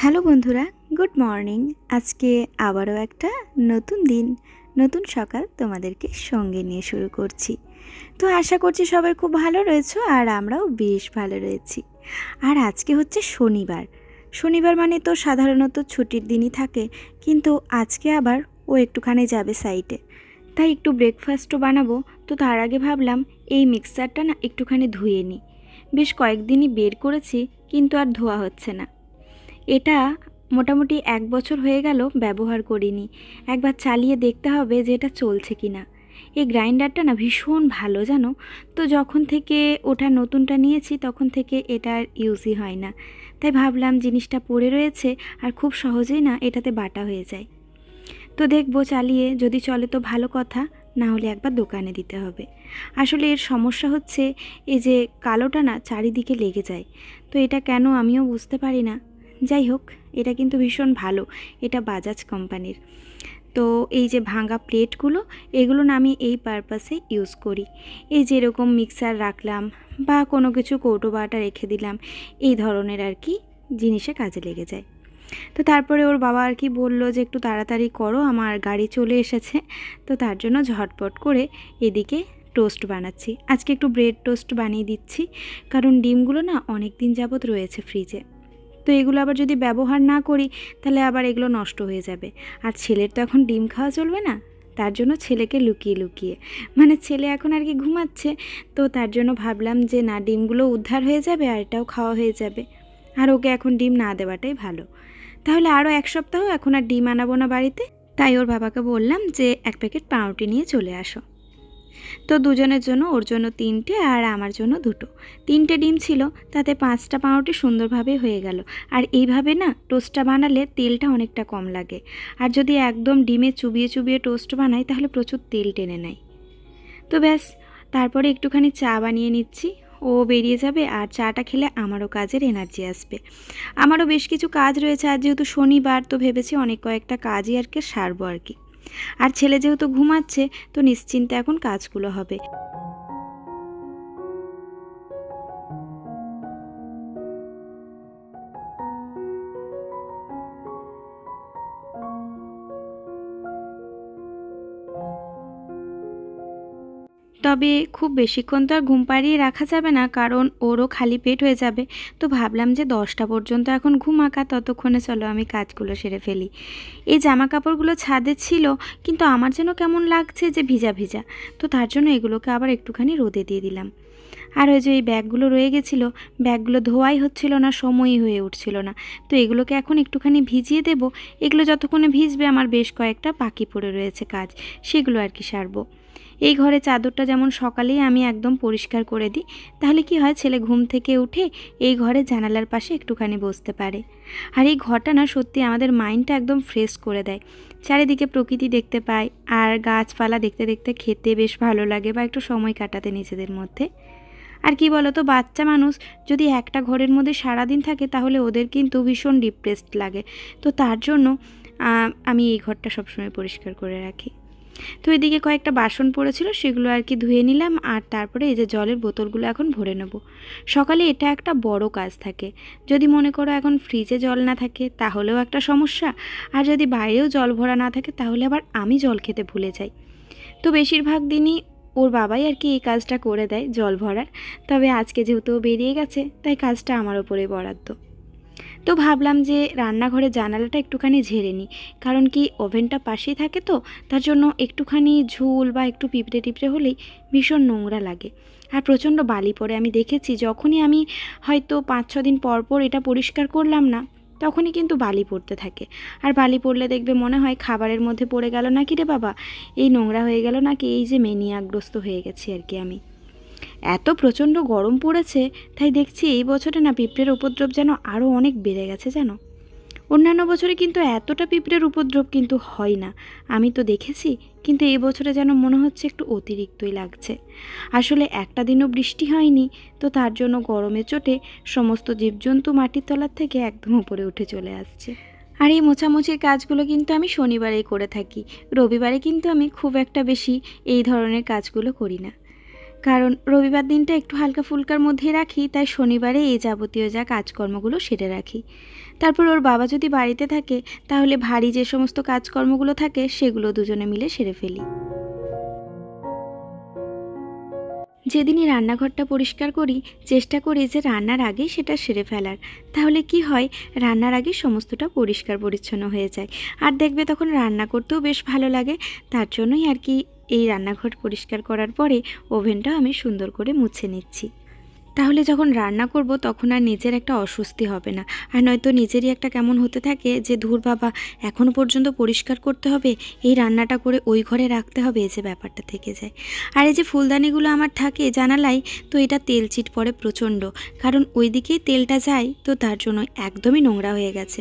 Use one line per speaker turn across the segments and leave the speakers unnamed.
Hello বন্ধুরা, good morning. আজকে আবারও একটা নতুন দিন, নতুন সকাল তোমাদেরকে সঙ্গে নিয়ে শুরু করছি। তো আশা করছি সবাই খুব ভালো রয়েছো আর আমরাও বেশ ভালো রয়েছি। আর আজকে হচ্ছে শনিবার। শনিবার মানে তো সাধারণত ছুটির দিনই থাকে, কিন্তু আজকে আবার ও একটুখানি যাবে সাইটে, তাই একটু ব্রেকফাস্টও বানাবো। তো তার আগে ভাবলাম এই মিক্সারটা না একটুখানি ধুয়ে নিই। বেশ কয়েকদিনই বের করেছি, কিন্তু আর ধোয়া হচ্ছে না। এটা মোটামুটি 1 বছর হয়ে গেল ব্যবহার করিনি। একবার চালিয়ে দেখতে হবে যে এটা চলছে কি না। এই গ্রাইন্ডারটা না ভীষণ ভালো জানো। তো যখন থেকে ওটা নতুনটা নিয়েছি তখন থেকে এটা আর ইউজই হয় না। তাই ভাবলাম জিনিসটা পড়ে রয়েছে আর খুব সহজেই না এটাতে বাটা হয়ে যায়। তো দেখবো চালিয়ে, যদি চলে তো ভালো কথা, না হলে একবার দোকানে দিতে হবে। আসলে এর সমস্যা হচ্ছে এই যে কালোটা না চারিদিকে লেগে যায়। তো এটা কেন আমিও বুঝতে পারি না। যাই হোক, এটা কিন্তু ভীষণ ভালো, এটা বাজাজ কোম্পানির। তো এই যে ভাঙা প্লেটগুলো, এগুলো না আমি এই পারপাসে ইউজ করি। এই যেরকম মিক্সার রাখলাম বা কোনো কিছু কৌটো বাটা রেখে দিলাম, এই ধরনের আর কি জিনিসে কাজে লেগে যায়। তো তারপরে ওর বাবা আর কি বললো যে একটু তাড়াতাড়ি করো, আমার গাড়ি চলে এসেছে। তো তার জন্য ঝটপট করে এদিকে টোস্ট বানাচ্ছি। আজকে একটু ব্রেড টোস্ট বানিয়ে দিচ্ছি, কারণ ডিমগুলো না অনেক দিন যাবত রয়েছে ফ্রিজে। তো এগুলো আবার যদি ব্যবহার না করি তাহলে আবার এগুলো নষ্ট হয়ে যাবে। আর ছেলের তো এখন ডিম খাওয়া চলবে না, তার জন্য ছেলেকে লুকিয়ে লুকিয়ে, মানে ছেলে এখন আর কি ঘুমাচ্ছে, তো তার জন্য ভাবলাম যে না, ডিমগুলো উদ্ধার হয়ে যাবে আর এটাও খাওয়া হয়ে যাবে। আর ওকে এখন ডিম না দেওয়াটাই ভালো। তাহলে আরও 1 সপ্তাহ এখন আর ডিম আনাবো না বাড়িতে। তাই ওর বাবাকে বললাম যে 1 প্যাকেট পাউরুটি নিয়ে চলে আসো। তো দুজনের জন্য, ওর জন্য 3টে আর আমার জন্য 2টো। 3টে ডিম ছিল, তাতে 5টা পাউরুটি সুন্দরভাবে হয়ে গেল। আর এইভাবে না টোস্টটা বানালে তেলটা অনেকটা কম লাগে। আর যদি একদম ডিমে চুবিয়ে চুবিয়ে টোস্ট বানাই তাহলে প্রচুর তেল টেনে নেয়। তো ব্যাস, তারপরে একটুখানি চা বানিয়ে নিচ্ছি। ও বেরিয়ে যাবে আর চাটা খেলে আমারও কাজের এনার্জি আসবে। আমারও বেশ কিছু কাজ রয়েছে, আর যেহেতু শনিবার তো ভেবেছি অনেক কয়েকটা কাজই আর কি সারবো আর কি। আর ছেলে যেহেতু ঘুমাচ্ছে, তো নিশ্চিন্তে এখন কাজগুলো হবে। তবে খুব বেশিক্ষণ তো আর ঘুম পাড়িয়ে রাখা যাবে না, কারণ ওরও খালি পেট হয়ে যাবে। তো ভাবলাম যে 10টা পর্যন্ত এখন ঘুমাকা, ততক্ষণে চলো আমি কাজগুলো সেরে ফেলি। এই জামা কাপড়গুলো ছাদে ছিল, কিন্তু আমার যেন কেমন লাগছে যে ভিজা ভিজা। তো তার জন্য এগুলোকে আবার একটুখানি রোদে দিয়ে দিলাম। আর ওই যে এই ব্যাগগুলো রয়ে গেছিলো, ব্যাগগুলো ধোয়াই হচ্ছিল না, সময়ই হয়ে উঠছিল না। তো এগুলোকে এখন একটুখানি ভিজিয়ে দেব। এগুলো যতক্ষণে ভিজবে আমার বেশ কয়েকটা বাকি পড়ে রয়েছে কাজ, সেগুলো আর কি সারবো। এই ঘরে চাদরটা যেমন সকালেই আমি একদম পরিষ্কার করে দিই, তাহলে কি হয়, ছেলে ঘুম থেকে উঠে এই ঘরে জানালার পাশে একটুখানি বসতে পারে। আর এই ঘরটা না সত্যি আমাদের মাইন্ডটা একদম ফ্রেশ করে দেয়। চারিদিকে প্রকৃতি দেখতে পাই, আর গাছপালা দেখতে দেখতে খেতে বেশ ভালো লাগে, বা একটু সময় কাটাতে নিজেদের মধ্যে। আর কি বলো তো, বাচ্চা মানুষ যদি একটা ঘরের মধ্যে সারাদিন থাকে তাহলে ওদের কিন্তু ভীষণ ডিপ্রেসড লাগে। তো তার জন্য আমি এই ঘরটা সবসময় পরিষ্কার করে রাখি। তো এদিকে কয়েকটা বাসন পড়েছিল, সেগুলো আর কি ধুয়ে নিলাম। আর তারপরে এই যে জলের বোতলগুলো এখন ভরে নেব। সকালে এটা একটা বড় কাজ থাকে। যদি মনে করো এখন ফ্রিজে জল না থাকে তাহলেও একটা সমস্যা, আর যদি বাইরেও জল ভরা না থাকে তাহলে আবার আমি জল খেতে ভুলে যাই। তো বেশিরভাগ দিনই ওর বাবাই আর কি এই কাজটা করে দেয়, জল ভরার। তবে আজকে যেহেতু ও বেরিয়ে গেছে, তাই কাজটা আমার ওপরে বরাদ্দ। তো ভাবলাম যে রান্নাঘরের জানালাটা একটুখানি ঝেড়ে নিই, কারণ কি ওভেনটা পাশেই থাকে, তো তার জন্য একটুখানি ঝুল বা একটু পিঁপড়ে টিপড়ে হলেই ভীষণ নোংরা লাগে। আর প্রচণ্ড বালি পড়ে, আমি দেখেছি যখনই আমি হয়তো 5-6 দিন পর পর এটা পরিষ্কার করলাম না, তখনই কিন্তু বালি পড়তে থাকে। আর বালি পড়লে দেখবে মনে হয় খাবারের মধ্যে পড়ে গেল নাকি রে বাবা, এই নোংরা হয়ে গেল নাকি, এই যে মেনিয়াগ্রস্ত হয়ে গেছি আর কি আমি। এত প্রচণ্ড গরম পড়েছে, তাই দেখছি এই বছরে না পিঁপড়ের উপদ্রব যেন আরও অনেক বেড়ে গেছে জানো। অন্যান্য বছরে কিন্তু এতটা পিঁপড়ের উপদ্রব কিন্তু হয় না, আমি তো দেখেছি, কিন্তু এই বছরে যেন মনে হচ্ছে একটু অতিরিক্তই লাগছে। আসলে একটা দিনও বৃষ্টি হয়নি, তো তার জন্য গরমে চোটে সমস্ত জীবজন্তু মাটির তলার থেকে একদম উপরে উঠে চলে আসছে। আর এই মোছামুছির কাজগুলো কিন্তু আমি শনিবারেই করে থাকি, রবিবারে কিন্তু আমি খুব একটা বেশি এই ধরনের কাজগুলো করি না, কারণ রবিবার দিনটা একটু হালকা ফুলকার মধ্যে রাখি, তাই শনিবারে এই যাবতীয় যা কাজকর্মগুলো সেরে রাখি। তারপর ওর বাবা যদি বাড়িতে থাকে তাহলে ভারী যে সমস্ত কাজকর্মগুলো থাকে সেগুলো দুজনে মিলে সেরে ফেলি। যেদিনই রান্নাঘরটা পরিষ্কার করি চেষ্টা করি যে রান্নার আগে সেটা সেরে ফেলার, তাহলে কি হয় রান্নার আগে সমস্তটা পরিষ্কার পরিচ্ছন্ন হয়ে যায় আর দেখবে তখন রান্না করতেও বেশ ভালো লাগে। তার জন্যই আর কি এই রান্নাঘর পরিষ্কার করার পরে ওভেনটাও আমি সুন্দর করে মুছে নিচ্ছি। তাহলে যখন রান্না করব তখন আর নিজের একটা অস্বস্তি হবে না, আর নয়তো নিজেরই একটা কেমন হতে থাকে যে ধুর বাবা এখনও পর্যন্ত পরিষ্কার করতে হবে, এই রান্নাটা করে ওই ঘরে রাখতে হবে, এই যে ব্যাপারটা থেকে যায়। আর এই যে ফুলদানিগুলো আমার থাকে জানালায়, তো এটা তেল চিট পড়ে প্রচণ্ড, কারণ ওই দিকেই তেলটা যায়, তো তার জন্য একদমই নোংরা হয়ে গেছে।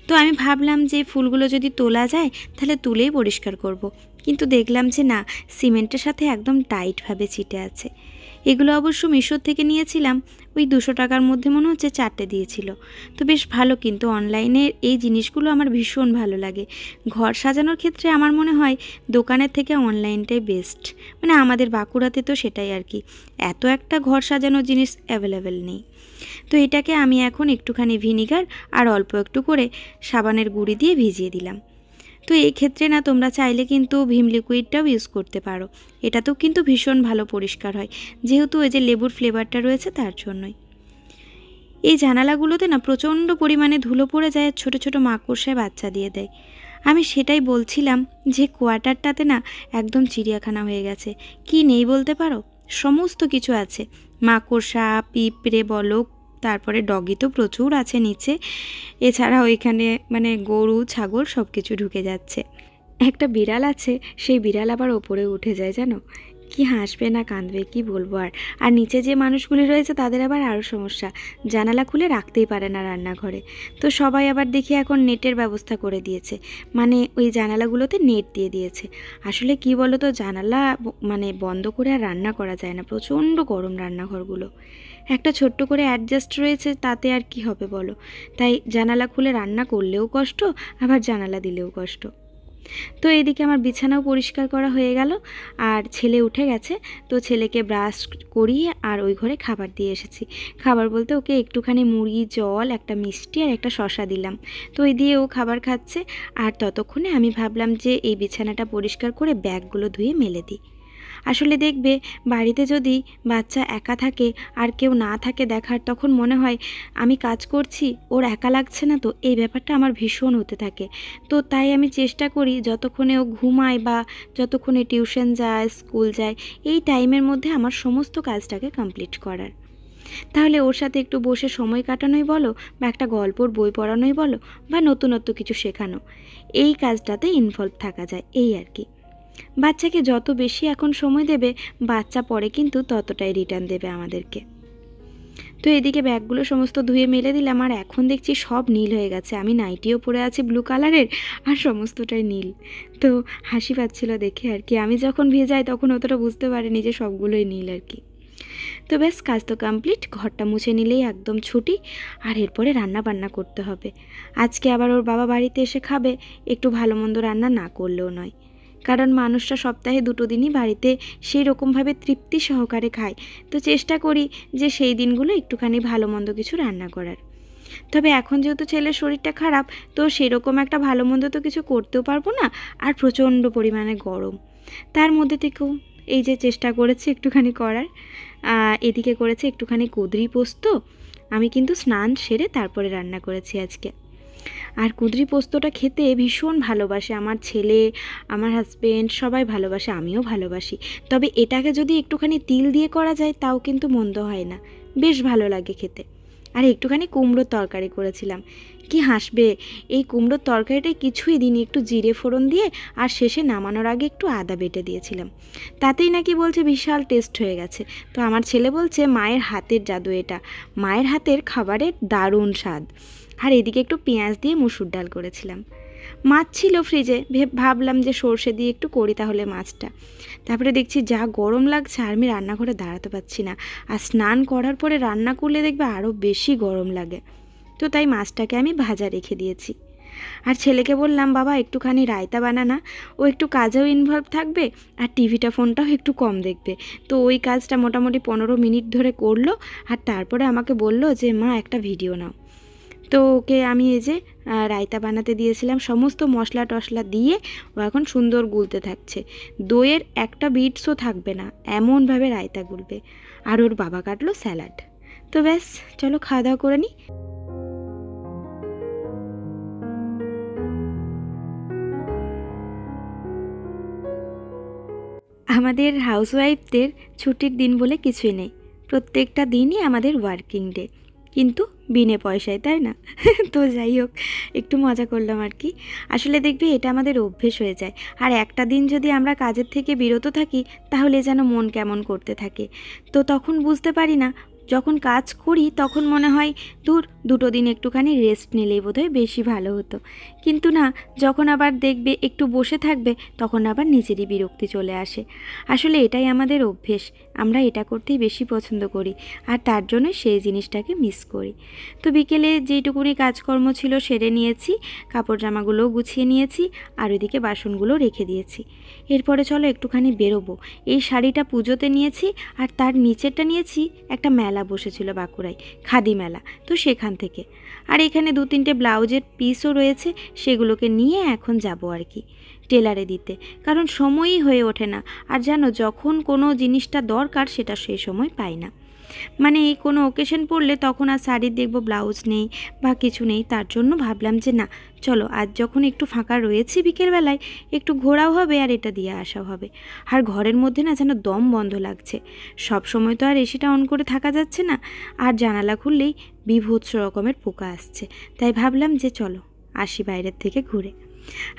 তো আমি ভাবলাম যে ফুলগুলো যদি তোলা যায় তাহলে তুলেই পরিষ্কার করব, কিন্তু দেখলাম যে না, সিমেন্টের সাথে একদম টাইটভাবে চিটে আছে। এগুলো অবশ্য মিশোর থেকে নিয়েছিলাম, ওই 200 টাকার মধ্যে মনে হচ্ছে 4টে দিয়েছিল। তো বেশ ভালো, কিন্তু অনলাইনের এই জিনিসগুলো আমার ভীষণ ভালো লাগে। ঘর সাজানোর ক্ষেত্রে আমার মনে হয় দোকানের থেকে অনলাইনটাই বেস্ট, মানে আমাদের বাঁকুড়াতে তো সেটাই আর কি, এত একটা ঘর সাজানোর জিনিস অ্যাভেলেবেল নেই। তো এটাকে আমি এখন একটুখানি ভিনিগার আর অল্প একটু করে সাবানের গুঁড়ি দিয়ে ভিজিয়ে দিলাম। তো এই ক্ষেত্রে না তোমরা চাইলে কিন্তু ভিম লিকুইডটাও ইউজ করতে পারো, এটাতেও কিন্তু ভীষণ ভালো পরিষ্কার হয়, যেহেতু এই যে লেবুর ফ্লেভারটা রয়েছে তার জন্যই। এই জানালাগুলোতে না প্রচণ্ড পরিমাণে ধুলো পড়ে যায়, ছোট ছোট মাকড়সায় বাচ্চা দিয়ে দেয়। আমি সেটাই বলছিলাম যে কোয়ার্টারটাতে না একদম চিড়িয়াখানা হয়ে গেছে, কি নেই বলতে পারো, সমস্ত কিছু আছে, মাকড়সা পিঁপড়ে বলো, তারপরে ডগি তো প্রচুর আছে নিচে, এছাড়া ওইখানে মানে গরু ছাগল সব কিছু ঢুকে যাচ্ছে। একটা বিড়াল আছে, সেই বিড়াল আবার ওপরে উঠে যায় জানো, কি হাসবে না কাঁদবে কি বলবো। আর নিচে যে মানুষগুলি রয়েছে তাদের আবার আরও সমস্যা, জানালা খুলে রাখতেই পারে না রান্নাঘরে। তো সবাই আবার দেখি এখন নেটের ব্যবস্থা করে দিয়েছে, মানে ওই জানালাগুলোতে নেট দিয়ে দিয়েছে। আসলে কি বলো তো, জানালা মানে বন্ধ করে আর রান্না করা যায় না, প্রচণ্ড গরম রান্নাঘরগুলো। একটা ছোট্ট করে অ্যাডজাস্ট রয়েছে, তাতে আর কি হবে বলো। তাই জানালা খুলে রান্না করলেও কষ্ট, আবার জানালা দিলেও কষ্ট। তো এদিকে আমার বিছানাও পরিষ্কার করা হয়ে গেল, আর ছেলে উঠে গেছে, তো ছেলেকে ব্রাশ করিয়ে আর ওই ঘরে খাবার দিয়ে এসেছি। খাবার বলতে ওকে একটুখানি মুড়ি জল একটা মিষ্টি আর একটা শসা দিলাম, তো ওই দিয়ে ও খাবার খাচ্ছে। আর ততক্ষণে আমি ভাবলাম যে এই বিছানাটা পরিষ্কার করে ব্যাগগুলো ধুয়ে মেলে দিই। আসলে দেখবে বাড়িতে যদি বাচ্চা একা থাকে আর কেউ না থাকে দেখার, তখন মনে হয় আমি কাজ করছি ওর একা লাগছে না, তো এই ব্যাপারটা আমার ভীষণ হতে থাকে। তো তাই আমি চেষ্টা করি যতক্ষণে ও ঘুমায় বা যতক্ষণে টিউশন যায় স্কুল যায়, এই টাইমের মধ্যে আমার সমস্ত কাজটাকে কমপ্লিট করার। তাহলে ওর সাথে একটু বসে সময় কাটানোই বলো, বা একটা গল্পর বই পড়ানোই বলো, বা নতুনত্ব কিছু শেখানো, এই কাজটাতে ইনভলভ থাকা যায়, এই আর কি। বাচ্চাকে যত বেশি এখন সময় দেবে বাচ্চা পরে কিন্তু ততটাই রিটার্ন দেবে আমাদেরকে। তো এদিকে ব্যাগগুলো সমস্ত ধুয়ে মেলে দিলাম, আর এখন দেখছি সব নীল হয়ে গেছে, আমি নাইটিও পরে আছি ব্লু কালারের আর সমস্তটাই নীল। তো হাসি পাচ্ছিল দেখে আর কি, আমি যখন ভেজাই তখন অতটা বুঝতে পারিনি যে সবগুলোই নীল আর কি। তো ব্যাস কাজ তো কমপ্লিট, ঘরটা মুছে নিলেই একদম ছুটি। আর এরপরে রান্না বান্না করতে হবে, আজকে আবার ওর বাবা বাড়িতে এসে খাবে, একটু ভালো মন্দ রান্না না করলেও নয়, কারণ মানুষরা সপ্তাহে 2 দিনই বাড়িতে সেই রকমভাবে তৃপ্তি সহকারে খায়। তো চেষ্টা করি যে সেই দিনগুলো একটুখানি ভালো মন্দ কিছু রান্না করার। তবে এখন যেহেতু ছেলের শরীরটা খারাপ, তো সেরকম একটা ভালো মন্দ তো কিছু করতেও পারবো না, আর প্রচণ্ড পরিমাণে গরম, তার মধ্যে থেকেও এই যে চেষ্টা করেছি একটুখানি করার। এদিকে করেছি একটুখানি কুঁদরি পোস্ত, আমি কিন্তু স্নান সেরে তারপরে রান্না করেছি আজকে। আর কুঁদরি পোস্তটা খেতে ভীষণ ভালোবাসে আমার ছেলে, আমার হাজবেন্ড সবাই ভালোবাসে, আমিও ভালোবাসি। তবে এটাকে যদি একটুখানি তিল দিয়ে করা যায় তাও কিন্তু মন্দ হয় না, বেশ ভালো লাগে খেতে। আর একটুখানি কুমড়োর তরকারি করেছিলাম, কি হাসবে, এই কুমড়োর তরকারিটায় কিছুই দিইনি, একটু জিরে ফোড়ন দিয়ে আর শেষে নামানোর আগে একটু আদা বেটে দিয়েছিলাম, তাতেই নাকি বলছে বিশাল টেস্ট হয়ে গেছে। তো আমার ছেলে বলছে মায়ের হাতের জাদু এটা, মায়ের হাতের খাবারের দারুণ স্বাদ। আর এদিকে একটু পেঁয়াজ দিয়ে মুসুর ডাল করেছিলাম। মাছ ছিল ফ্রিজে, ভাবলাম যে সর্ষে দিয়ে একটু করি তাহলে মাছটা। তারপরে দেখছি যা গরম লাগছে আর আমি রান্নাঘরে দাঁড়াতে পারছি না, আর স্নান করার পরে রান্না করলে দেখবে আরও বেশি গরম লাগে। তো তাই মাছটাকে আমি ভাজা রেখে দিয়েছি। আর ছেলেকে বললাম বাবা একটুখানি রায়তা বানানা, ও একটু কাজেও ইনভলভ থাকবে আর টিভিটা ফোনটাও একটু কম দেখবে। তো ওই কাজটা মোটামুটি 15 মিনিট ধরে করলো, আর তারপরে আমাকে বলল যে মা একটা ভিডিও নাও। তো ওকে আমি এই যে রায়তা বানাতে দিয়েছিলাম, সমস্ত মশলা টশলা দিয়ে ও এখন সুন্দর গুলতে থাকছে। দইয়ের একটা বিটসও থাকবে না, এমনভাবে রায়তা গুলবে। আর ওর বাবা কাটলো স্যালাড। তো ব্যাস, চলো খাওয়া দাওয়া করে নিই। আমাদের হাউসওয়াইফদের ছুটির দিন বলে কিছুই নেই, প্রত্যেকটা দিনই আমাদের ওয়ার্কিং ডে, কিন্তু বিনে পয়সায়, তাই না? তো যাই হোক, একটু মজা করলাম আর কি। আসলে দেখবি এটা আমাদের অভ্যেস হয়ে যায়, আর একটা দিন যদি আমরা কাজের থেকে বিরত থাকি তাহলে যেন মন কেমন করতে থাকে। তো তখন বুঝতে পারি না, যখন কাজ করি তখন মনে হয় দূর, দুটো দিন একটুখানি রেস্ট নিলেই বোধহয় বেশি ভালো হতো। কিন্তু না, যখন আবার দেখবে একটু বসে থাকবে তখন আবার নিজেরই বিরক্তি চলে আসে। আসলে এটাই আমাদের অভ্যেস, আমরা এটা করতেই বেশি পছন্দ করি, আর তার জন্য সেই জিনিসটাকে মিস করি। তো বিকেলে যেইটুকুনি কাজকর্ম ছিল সেরে নিয়েছি, কাপড় জামাগুলোও গুছিয়ে নিয়েছি, আর ওইদিকে বাসনগুলো রেখে দিয়েছি। এরপরে চলো একটুখানি বেরোবো। এই শাড়িটা পুজোতে নিয়েছি, আর তার নিচেরটা নিয়েছি একটা মেলা বসেছিল বাঁকুড়ায়, খাদি মেলা, তো সেখান থেকে। আর এখানে 2-3টে ব্লাউজের পিসও রয়েছে, সেগুলোকে নিয়ে এখন যাব আর কি টেলারে দিতে, কারণ সময়ই হয়ে ওঠে না। আর জানো, যখন কোনো জিনিসটা দরকার সেটা সেই সময় পাই না। মানে এই কোনো ওকেশন পড়লে তখন আর শাড়ির দেখবো ব্লাউজ নেই বা কিছু নেই। তার জন্য ভাবলাম যে না, চলো আজ যখন একটু ফাঁকা রয়েছে বিকেলবেলায়, একটু ঘোরাও হবে আর এটা দিয়ে আসাও হবে। আর ঘরের মধ্যে না যেন দম বন্ধ লাগছে, সব সময় তো আর এসিটা অন করে থাকা যাচ্ছে না, আর জানালা খুললেই বিভৎস রকমের পোকা আসছে। তাই ভাবলাম যে চলো আসি বাইরের থেকে ঘুরে।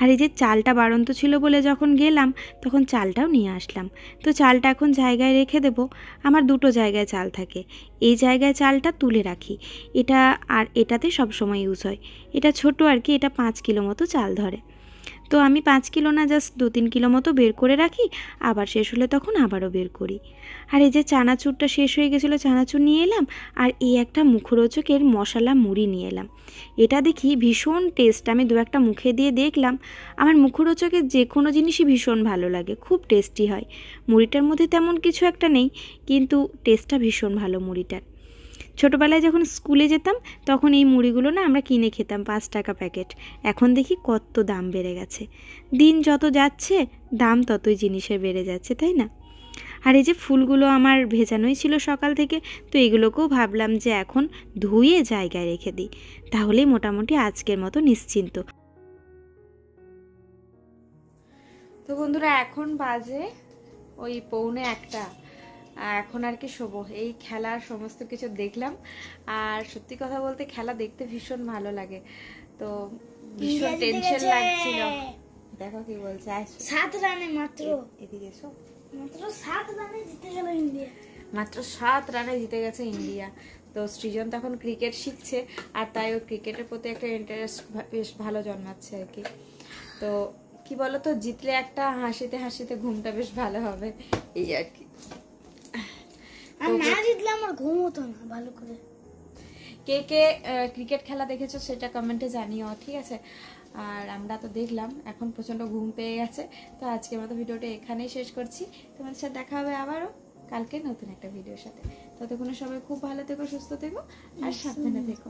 আর এই যে চালটা বাড়ন্ত ছিল বলে যখন গেলাম তখন চালটাও নিয়ে আসলাম। তো চালটা এখন জায়গায় রেখে দেব। আমার 2টো জায়গায় চাল থাকে, এই জায়গায় চালটা তুলে রাখি, এটা আর এটাতে সব সময় ইউজ হয়। এটা ছোট আর কি, এটা 5 কিলো মতো চাল ধরে। তো আমি 5 কিলো না, জাস্ট 2-3 কিলো মতো বের করে রাখি, আবার শেষ হলে তখন আবারও বের করি। আর এই যে চানাচুরটা শেষ হয়ে গেছিলো, চানাচুর নিয়ে এলাম, আর এই একটা মুখরোচকের মশলা মুড়ি নিয়ে এলাম। এটা দেখি ভীষণ টেস্ট, আমি 2-একটা মুখে দিয়ে দেখলাম। আমার মুখরোচকের যে কোনো জিনিসই ভীষণ ভালো লাগে, খুব টেস্টি হয়। মুড়িটার মধ্যে তেমন কিছু একটা নেই, কিন্তু টেস্টটা ভীষণ ভালো মুড়িটার। ছোটোবেলায় যখন স্কুলে যেতাম তখন এই মুড়িগুলো না আমরা কিনে খেতাম, 5 টাকা প্যাকেট। এখন দেখি কত দাম বেড়ে গেছে, দিন যত যাচ্ছে দাম ততই জিনিসের বেড়ে যাচ্ছে, তাই না? আর এই যে ফুলগুলো আমার ভেজানোই ছিল সকাল থেকে, তো এগুলোকেও ভাবলাম যে এখন ধুয়ে জায়গায় রেখে দিই, তাহলেই মোটামুটি আজকের মতো নিশ্চিন্ত। তো বন্ধুরা, এখন বাজে ওই 1:45, এখন আর কি শোবো। এই খেলার সমস্ত কিছু দেখলাম, আর সত্যি কথা বলতে খেলা দেখতে ভীষণ ভালো লাগে। তো ভীষণ টেনশন লাগছিল। দেখো কি বলছে,
7 রানে মাত্র,
এদিকে এসো,
মাত্র 7 রানে জিতে গেল ইন্ডিয়া,
মাত্র 7 রানে জিতে গেছে ইন্ডিয়া। তো সৃজন তখন ক্রিকেট শিখছে, আর তাই ওর ক্রিকেটের প্রতি একটা ইন্টারেস্ট বেশ ভালো জন্মাচ্ছে আর কি। তো কি বলতো, জিতলে একটা হাসিতে হাসিতে ঘুমটা বেশ ভালো হবে, এই আর কি।
আর না জিতলে আমার ঘুম হতো না ভালো করে।
কে কে ক্রিকেট খেলা দেখেছো সেটা কমেন্টে জানিও, ঠিক আছে? আর আমরা তো দেখলাম, এখন প্রচণ্ড ঘুম পেয়ে গেছে। তো আজকের মতো ভিডিওটা এখানেই শেষ করছি। তোমাদের সাথে দেখা হবে আবারও কালকে নতুন একটা ভিডিওর সাথে। ততক্ষণে সবাই খুব ভালো থেকো, সুস্থ থেকো, আর সাবধানে থেকো।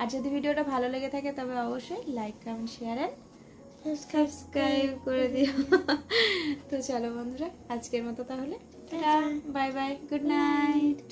আর যদি ভিডিওটা ভালো লেগে থাকে তবে অবশ্যই like, comment, share and subscribe করে দিও। তো চলো বন্ধুরা, আজকের মতো তাহলে বাই বাই, গুড নাইট।